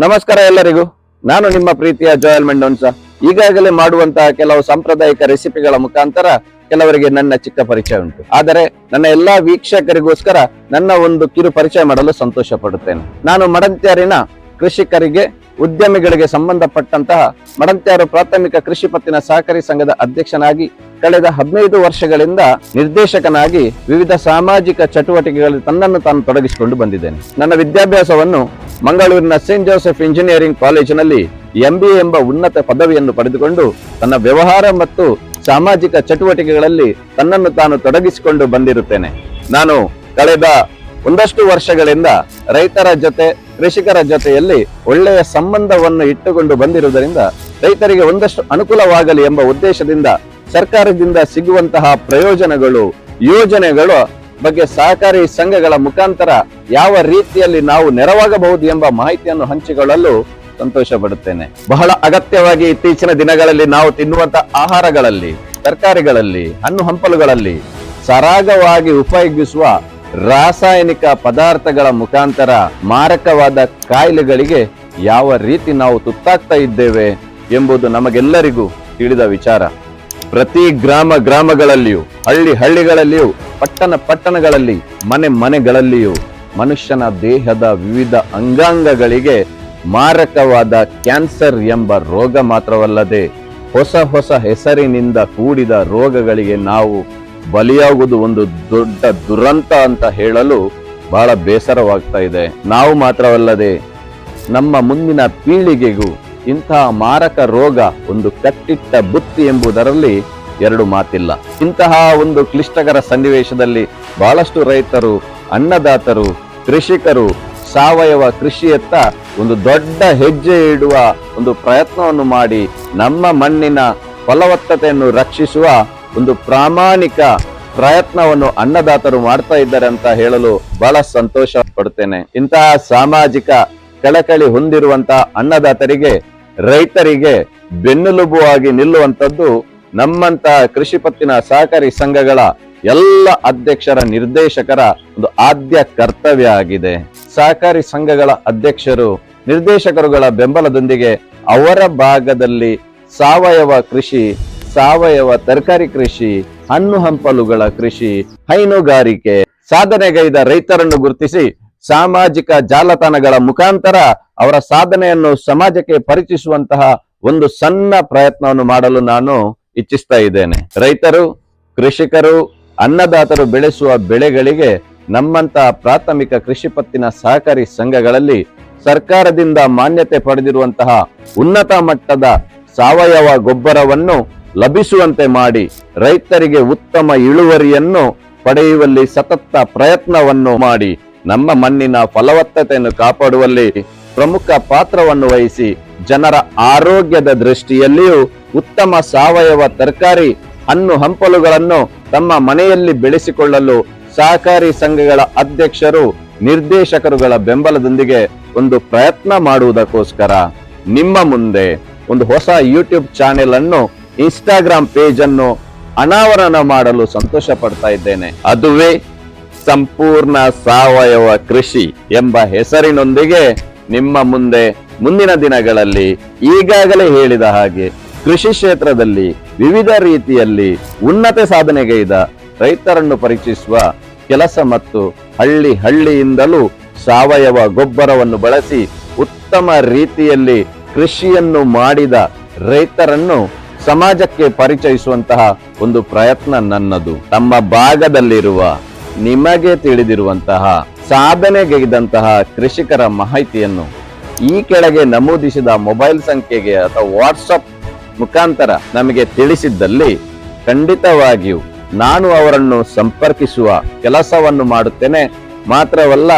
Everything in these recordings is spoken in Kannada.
ನಮಸ್ಕಾರ ಎಲ್ಲರಿಗೂ. ನಾನು ನಿಮ್ಮ ಪ್ರೀತಿಯ ಜೋಯಲ್ ಮೆಂಡೋನ್ಸ. ಈಗಾಗಲೇ ಮಾಡುವಂತಹ ಕೆಲವು ಸಾಂಪ್ರದಾಯಿಕ ರೆಸಿಪಿಗಳ ಮುಖಾಂತರ ಕೆಲವರಿಗೆ ನನ್ನ ಚಿಕ್ಕ ಪರಿಚಯ ಉಂಟು. ಆದರೆ ನನ್ನ ಎಲ್ಲಾ ವೀಕ್ಷಕರಿಗೋಸ್ಕರ ನನ್ನ ಒಂದು ಕಿರು ಪರಿಚಯ ಮಾಡಲು ಸಂತೋಷ ಪಡುತ್ತೇನೆ. ನಾನು ಮಡಂತ್ಯಾರಿನ ಕೃಷಿಕರಿಗೆ, ಉದ್ಯಮಿಗಳಿಗೆ ಸಂಬಂಧಪಟ್ಟಂತಹ ಮಡಂತ್ಯಾರು ಪ್ರಾಥಮಿಕ ಕೃಷಿ ಪತ್ತಿನ ಸಹಕಾರಿ ಸಂಘದ ಅಧ್ಯಕ್ಷನಾಗಿ ಕಳೆದ 15 ವರ್ಷಗಳಿಂದ ನಿರ್ದೇಶಕನಾಗಿ ವಿವಿಧ ಸಾಮಾಜಿಕ ಚಟುವಟಿಕೆಗಳಲ್ಲಿ ತನ್ನನ್ನು ತಾನು ತೊಡಗಿಸಿಕೊಂಡು ಬಂದಿದ್ದೇನೆ. ನನ್ನ ವಿದ್ಯಾಭ್ಯಾಸವನ್ನು ಮಂಗಳೂರಿನ ಸೇಂಟ್ ಜೋಸೆಫ್ ಇಂಜಿನಿಯರಿಂಗ್ ಕಾಲೇಜಿನಲ್ಲಿ MBA ಎಂಬ ಉನ್ನತ ಪದವಿಯನ್ನು ಪಡೆದುಕೊಂಡು ತನ್ನ ವ್ಯವಹಾರ ಮತ್ತು ಸಾಮಾಜಿಕ ಚಟುವಟಿಕೆಗಳಲ್ಲಿ ತನ್ನನ್ನು ತಾನು ತೊಡಗಿಸಿಕೊಂಡು ಬಂದಿರುತ್ತೇನೆ. ನಾನು ಕಳೆದ ಒಂದಷ್ಟು ವರ್ಷಗಳಿಂದ ರೈತರ ಜೊತೆ, ಕೃಷಿಕರ ಜೊತೆಯಲ್ಲಿ ಒಳ್ಳೆಯ ಸಂಬಂಧವನ್ನು ಇಟ್ಟುಕೊಂಡು ಬಂದಿರುವುದರಿಂದ ರೈತರಿಗೆ ಒಂದಷ್ಟು ಅನುಕೂಲವಾಗಲಿ ಎಂಬ ಉದ್ದೇಶದಿಂದ ಸರ್ಕಾರದಿಂದ ಸಿಗುವಂತಹ ಪ್ರಯೋಜನಗಳು, ಯೋಜನೆಗಳು ಬಗ್ಗೆ ಸಹಕಾರಿ ಸಂಘಗಳ ಮುಖಾಂತರ ಯಾವ ರೀತಿಯಲ್ಲಿ ನಾವು ನೆರವಾಗಬಹುದು ಎಂಬ ಮಾಹಿತಿಯನ್ನು ಹಂಚಿಕೊಳ್ಳಲು ಸಂತೋಷ ಪಡುತ್ತೇನೆ. ಬಹಳ ಅಗತ್ಯವಾಗಿ ಇತ್ತೀಚಿನ ದಿನಗಳಲ್ಲಿ ನಾವು ತಿನ್ನುವಂತಹ ಆಹಾರಗಳಲ್ಲಿ, ತರಕಾರಿಗಳಲ್ಲಿ, ಹಣ್ಣು ಹಂಪಲುಗಳಲ್ಲಿ ಸರಾಗವಾಗಿ ಉಪಯೋಗಿಸುವ ರಾಸಾಯನಿಕ ಪದಾರ್ಥಗಳ ಮುಖಾಂತರ ಮಾರಕವಾದ ಕಾಯಿಲೆಗಳಿಗೆ ಯಾವ ರೀತಿ ನಾವು ತುತ್ತಾಗ್ತಾ ಇದ್ದೇವೆ ಎಂಬುದು ನಮಗೆಲ್ಲರಿಗೂ ತಿಳಿದ ವಿಚಾರ. ಪ್ರತಿ ಗ್ರಾಮಗಳಲ್ಲಿಯೂ, ಹಳ್ಳಿಗಳಲ್ಲಿಯೂ, ಪಟ್ಟಣಗಳಲ್ಲಿ, ಮನೆಗಳಲ್ಲಿಯೂ ಮನುಷ್ಯನ ದೇಹದ ವಿವಿಧ ಅಂಗಾಂಗಗಳಿಗೆ ಮಾರಕವಾದ ಕ್ಯಾನ್ಸರ್ ಎಂಬ ರೋಗ ಮಾತ್ರವಲ್ಲದೆ ಹೊಸ ಹೆಸರಿನಿಂದ ಕೂಡಿದ ರೋಗಗಳಿಗೆ ನಾವು ಬಲಿಯಾಗುವುದು ಒಂದು ದೊಡ್ಡ ದುರಂತ ಅಂತ ಹೇಳಲು ಬಹಳ ಬೇಸರವಾಗ್ತಾ ಇದೆ. ನಾವು ಮಾತ್ರವಲ್ಲದೆ ನಮ್ಮ ಮುಂದಿನ ಪೀಳಿಗೆಗೂ ಇಂತಹ ಮಾರಕ ರೋಗ ಒಂದು ಕಟ್ಟಿಟ್ಟ ಬುತ್ತಿ ಎಂಬುದರಲ್ಲಿ ಎರಡು ಮಾತಿಲ್ಲ. ಇಂತಹ ಒಂದು ಕ್ಲಿಷ್ಟಕರ ಸನ್ನಿವೇಶದಲ್ಲಿ ಬಹಳಷ್ಟು ರೈತರು, ಅನ್ನದಾತರು, ಕೃಷಿಕರು ಸಾವಯವ ಕೃಷಿಯತ್ತ ಒಂದು ದೊಡ್ಡ ಹೆಜ್ಜೆ ಇಡುವ ಒಂದು ಪ್ರಯತ್ನವನ್ನು ಮಾಡಿ ನಮ್ಮ ಮಣ್ಣಿನ ಫಲವತ್ತತೆಯನ್ನು ರಕ್ಷಿಸುವ ಒಂದು ಪ್ರಾಮಾಣಿಕ ಪ್ರಯತ್ನವನ್ನು ಅನ್ನದಾತರು ಮಾಡ್ತಾ ಇದ್ದಾರೆ ಅಂತ ಹೇಳಲು ಬಹಳ ಸಂತೋಷ ಪಡುತ್ತೇನೆ. ಇಂತಹ ಸಾಮಾಜಿಕ ಕಳಕಳಿ ಹೊಂದಿರುವಂತಹ ಅನ್ನದಾತರಿಗೆ, ರೈತರಿಗೆ ಬೆನ್ನೆಲುಬುವಾಗಿ ನಿಲ್ಲುವಂಥದ್ದು ನಮ್ಮಂತಹ ಕೃಷಿ ಪತ್ತಿನ ಸಹಕಾರಿ ಸಂಘಗಳ ಎಲ್ಲ ಅಧ್ಯಕ್ಷರ, ನಿರ್ದೇಶಕರ ಒಂದು ಆದ್ಯ ಕರ್ತವ್ಯ ಆಗಿದೆ. ಸಹಕಾರಿ ಸಂಘಗಳ ಅಧ್ಯಕ್ಷರು, ನಿರ್ದೇಶಕರುಗಳ ಬೆಂಬಲದೊಂದಿಗೆ ಅವರ ಭಾಗದಲ್ಲಿ ಸಾವಯವ ಕೃಷಿ, ಸಾವಯವ ತರಕಾರಿ ಕೃಷಿ, ಹಣ್ಣು ಹಂಪಲುಗಳ ಕೃಷಿ, ಹೈನುಗಾರಿಕೆ ಸಾಧನೆಗೈದ ರೈತರನ್ನು ಗುರುತಿಸಿ ಸಾಮಾಜಿಕ ಜಾಲತಾಣಗಳ ಮುಖಾಂತರ ಅವರ ಸಾಧನೆಯನ್ನು ಸಮಾಜಕ್ಕೆ ಪರಿಚಯಿಸುವಂತಹ ಒಂದು ಸಣ್ಣ ಪ್ರಯತ್ನವನ್ನು ಮಾಡಲು ನಾನು ಇಚ್ಛಿಸ್ತಾ ಇದ್ದೇನೆ. ರೈತರು, ಕೃಷಿಕರು, ಅನ್ನದಾತರು ಬೆಳೆಸುವ ಬೆಳೆಗಳಿಗೆ ನಮ್ಮಂತಹ ಪ್ರಾಥಮಿಕ ಕೃಷಿ ಪತ್ತಿನ ಸಹಕಾರಿ ಸಂಘಗಳಲ್ಲಿ ಸರ್ಕಾರದಿಂದ ಮಾನ್ಯತೆ ಪಡೆದಿರುವಂತಹ ಉನ್ನತ ಮಟ್ಟದ ಸಾವಯವ ಗೊಬ್ಬರವನ್ನು ಲಭಿಸುವಂತೆ ಮಾಡಿ ರೈತರಿಗೆ ಉತ್ತಮ ಇಳುವರಿಯನ್ನು ಪಡೆಯುವಲ್ಲಿ ಸತತ ಪ್ರಯತ್ನವನ್ನು ಮಾಡಿ ನಮ್ಮ ಮಣ್ಣಿನ ಫಲವತ್ತತೆಯನ್ನು ಕಾಪಾಡುವಲ್ಲಿ ಪ್ರಮುಖ ಪಾತ್ರವನ್ನು ವಹಿಸಿ ಜನರ ಆರೋಗ್ಯದ ದೃಷ್ಟಿಯಲ್ಲಿಯೂ ಉತ್ತಮ ಸಾವಯವ ತರಕಾರಿ, ಹಣ್ಣು ಹಂಪಲುಗಳನ್ನು ತಮ್ಮ ಮನೆಯಲ್ಲಿ ಬೆಳೆಸಿಕೊಳ್ಳಲು ಸಹಕಾರಿ ಸಂಘಗಳ ಅಧ್ಯಕ್ಷರು, ನಿರ್ದೇಶಕರುಗಳ ಬೆಂಬಲದೊಂದಿಗೆ ಒಂದು ಪ್ರಯತ್ನ ಮಾಡುವುದಕ್ಕೋಸ್ಕರ ನಿಮ್ಮ ಮುಂದೆ ಒಂದು ಹೊಸ ಯೂಟ್ಯೂಬ್ ಚಾನೆಲ್ ಅನ್ನು, ಇನ್ಸ್ಟಾಗ್ರಾಮ್ ಪೇಜ್ ಅನ್ನು ಅನಾವರಣ ಮಾಡಲು ಸಂತೋಷ ಪಡ್ತಾ ಇದ್ದೇನೆ. ಅದುವೇ ಸಂಪೂರ್ಣ ಸಾವಯವ ಕೃಷಿ ಎಂಬ ಹೆಸರಿನೊಂದಿಗೆ ನಿಮ್ಮ ಮುಂದೆ ಮುಂದಿನ ದಿನಗಳಲ್ಲಿ ಈಗಾಗಲೇ ಹೇಳಿದ ಹಾಗೆ ಕೃಷಿ ಕ್ಷೇತ್ರದಲ್ಲಿ ವಿವಿಧ ರೀತಿಯಲ್ಲಿ ಉನ್ನತ ಸಾಧನೆಗೈದ ರೈತರನ್ನು ಪರಿಚಯಿಸುವ ಕೆಲಸ ಮತ್ತು ಹಳ್ಳಿಯಿಂದಲೂ ಸಾವಯವ ಗೊಬ್ಬರವನ್ನು ಬಳಸಿ ಉತ್ತಮ ರೀತಿಯಲ್ಲಿ ಕೃಷಿಯನ್ನು ಮಾಡಿದ ರೈತರನ್ನು ಸಮಾಜಕ್ಕೆ ಪರಿಚಯಿಸುವಂತಹ ಒಂದು ಪ್ರಯತ್ನ ನನ್ನದು. ತಮ್ಮ ಭಾಗದಲ್ಲಿರುವ, ನಿಮಗೆ ತಿಳಿದಿರುವಂತಹ ಸಾಧನೆಗೈದಂತಹ ಕೃಷಿಕರ ಮಾಹಿತಿಯನ್ನು ಈ ಕೆಳಗೆ ನಮೂದಿಸಿದ ಮೊಬೈಲ್ ಸಂಖ್ಯೆಗೆ ಅಥವಾ ವಾಟ್ಸಪ್ ಮುಖಾಂತರ ನಮಗೆ ತಿಳಿಸಿದ್ದಲ್ಲಿ ಖಂಡಿತವಾಗಿಯೂ ನಾನು ಅವರನ್ನು ಸಂಪರ್ಕಿಸುವ ಕೆಲಸವನ್ನು ಮಾಡುತ್ತೇನೆ. ಮಾತ್ರವಲ್ಲ,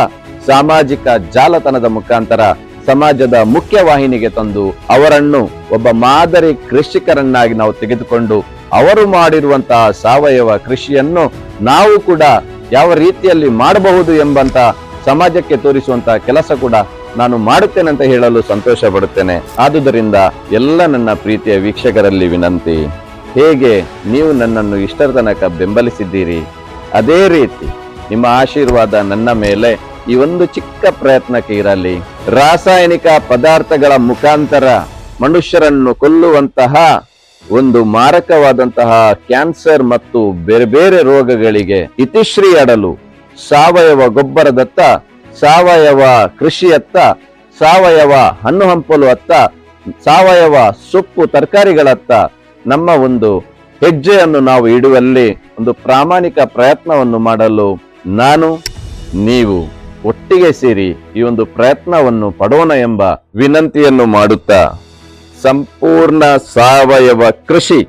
ಸಾಮಾಜಿಕ ಜಾಲತಾಣದ ಮುಖಾಂತರ ಸಮಾಜದ ಮುಖ್ಯವಾಹಿನಿಗೆ ತಂದು ಅವರನ್ನು ಒಬ್ಬ ಮಾದರಿ ಕೃಷಿಕರನ್ನಾಗಿ ನಾವು ತೆಗೆದುಕೊಂಡು ಅವರು ಮಾಡಿರುವಂತಹ ಸಾವಯವ ಕೃಷಿಯನ್ನು ನಾವು ಕೂಡ ಯಾವ ರೀತಿಯಲ್ಲಿ ಮಾಡಬಹುದು ಎಂಬಂತ ಸಮಾಜಕ್ಕೆ ತೋರಿಸುವಂತಹ ಕೆಲಸ ಕೂಡ ನಾನು ಮಾಡುತ್ತೇನೆ ಅಂತ ಹೇಳಲು ಸಂತೋಷ ಪಡುತ್ತೇನೆ. ಆದುದರಿಂದ ಎಲ್ಲ ನನ್ನ ಪ್ರೀತಿಯ ವೀಕ್ಷಕರಲ್ಲಿ ವಿನಂತಿ, ಹೇಗೆ ನೀವು ನನ್ನನ್ನು ಇಷ್ಟರ ತನಕ ಬೆಂಬಲಿಸಿದ್ದೀರಿ, ಅದೇ ರೀತಿ ನಿಮ್ಮ ಆಶೀರ್ವಾದ ನನ್ನ ಮೇಲೆ ಈ ಒಂದು ಚಿಕ್ಕ ಪ್ರಯತ್ನಕ್ಕೆ ಇರಲಿ. ರಾಸಾಯನಿಕ ಪದಾರ್ಥಗಳ ಮುಖಾಂತರ ಮನುಷ್ಯರನ್ನು ಕೊಲ್ಲುವಂತಹ ಒಂದು ಮಾರಕವಾದಂತಹ ಕ್ಯಾನ್ಸರ್ ಮತ್ತು ಬೇರೆ ಬೇರೆ ರೋಗಗಳಿಗೆ ಇತಿಶ್ರೀ ಅಡಲು ಸಾವಯವ ಗೊಬ್ಬರದತ್ತ, ಸಾವಯವ ಕೃಷಿಯತ್ತ, ಸಾವಯವ ಹಣ್ಣು ಹಂಪಲು ಅತ್ತ, ಸಾವಯವ ಸೊಪ್ಪು ತರಕಾರಿಗಳತ್ತ ನಮ್ಮ ಒಂದು ಹೆಜ್ಜೆಯನ್ನು ನಾವು ಇಡುವಲ್ಲಿ ಒಂದು ಪ್ರಾಮಾಣಿಕ ಪ್ರಯತ್ನವನ್ನು ಮಾಡಲು ನಾನು ನೀವು ಒಟ್ಟಿಗೆ ಸೇರಿ ಈ ಒಂದು ಪ್ರಯತ್ನವನ್ನು ಪಡೋಣ ಎಂಬ ವಿನಂತಿಯನ್ನು ಮಾಡುತ್ತಾ, ಸಂಪೂರ್ಣ ಸಾವಯವ ಕೃಷಿ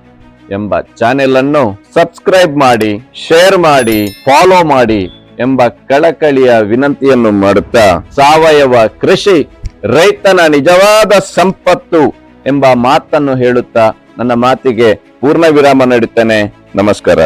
ಎಂಬ ಚಾನೆಲ್ ಅನ್ನು ಸಬ್ಸ್ಕ್ರೈಬ್ ಮಾಡಿ, ಶೇರ್ ಮಾಡಿ, ಫಾಲೋ ಮಾಡಿ ಎಂಬ ಕಳಕಳಿಯ ವಿನಂತಿಯನ್ನು ಮಾಡುತ್ತಾ, ಸಾವಯವ ಕೃಷಿ ರೈತನ ನಿಜವಾದ ಸಂಪತ್ತು ಎಂಬ ಮಾತನ್ನು ಹೇಳುತ್ತಾ ನನ್ನ ಮಾತಿಗೆ ಪೂರ್ಣ ವಿರಾಮ ನೀಡುತ್ತೇನೆ. ನಮಸ್ಕಾರ.